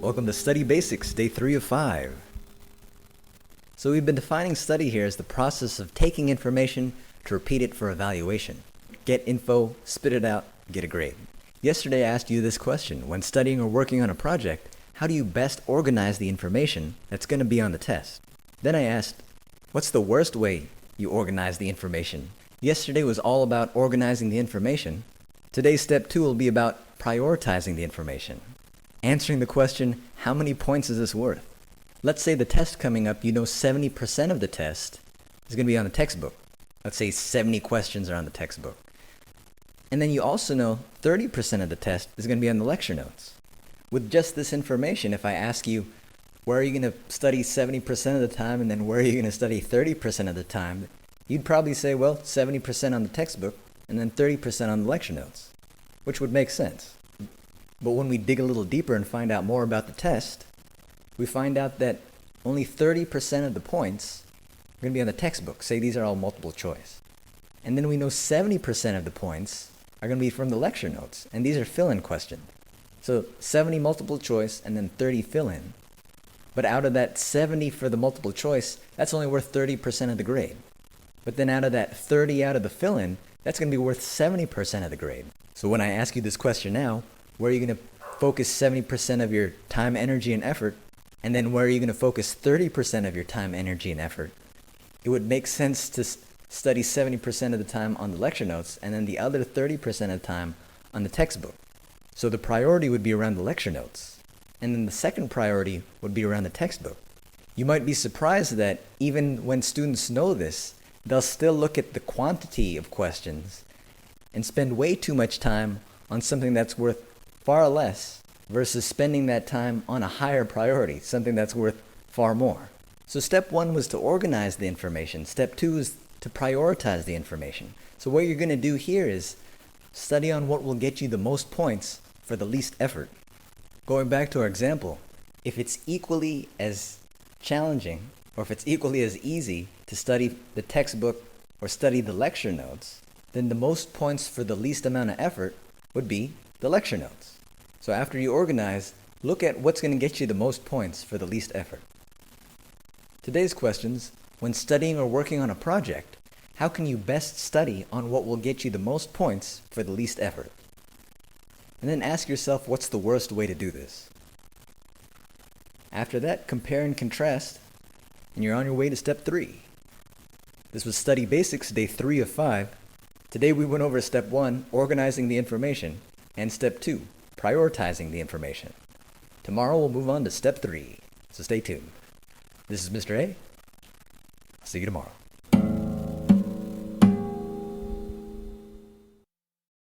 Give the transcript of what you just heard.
Welcome to Study Basics, day 3 of 5. So we've been defining study here as the process of taking information to repeat it for evaluation. Get info, spit it out, get a grade. Yesterday I asked you this question: when studying or working on a project, how do you best organize the information that's going to be on the test? Then I asked, what's the worst way you organize the information? Yesterday was all about organizing the information. Today's step 2 will be about prioritizing the information. Answering the question, how many points is this worth? Let's say the test coming up, you know 70% of the test is going to be on the textbook. Let's say 70 questions are on the textbook. And then you also know 30% of the test is going to be on the lecture notes. With just this information, if I ask you, where are you going to study 70% of the time and then where are you going to study 30% of the time, you'd probably say, well, 70% on the textbook and then 30% on the lecture notes, which would make sense. But when we dig a little deeper and find out more about the test, we find out that only 30% of the points are going to be on the textbook. Say these are all multiple choice. And then we know 70% of the points are going to be from the lecture notes, and these are fill-in questions. So 70 multiple choice and then 30 fill-in. But out of that 70 for the multiple choice, that's only worth 30% of the grade. But then out of that 30 out of the fill-in, that's going to be worth 70% of the grade. So when I ask you this question now, where are you going to focus 70% of your time, energy, and effort, and then where are you going to focus 30% of your time, energy, and effort? It would make sense to study 70% of the time on the lecture notes and then the other 30% of the time on the textbook. So the priority would be around the lecture notes, and then the second priority would be around the textbook. You might be surprised that even when students know this, they'll still look at the quantity of questions and spend way too much time on something that's worth far less versus spending that time on a higher priority, something that's worth far more. So step 1 was to organize the information. Step 2 is to prioritize the information. So what you're going to do here is study on what will get you the most points for the least effort. Going back to our example, if it's equally as challenging or if it's equally as easy to study the textbook or study the lecture notes, then the most points for the least amount of effort would be the lecture notes. So after you organize, look at what's going to get you the most points for the least effort. Today's questions: when studying or working on a project, how can you best study on what will get you the most points for the least effort? And then ask yourself, what's the worst way to do this? After that, compare and contrast, and you're on your way to step 3. This was Study Basics, day 3 of 5. Today we went over step 1, organizing the information, and step 2, prioritizing the information. Tomorrow we'll move on to step 3, so stay tuned. This is Mr. A. I'll see you tomorrow.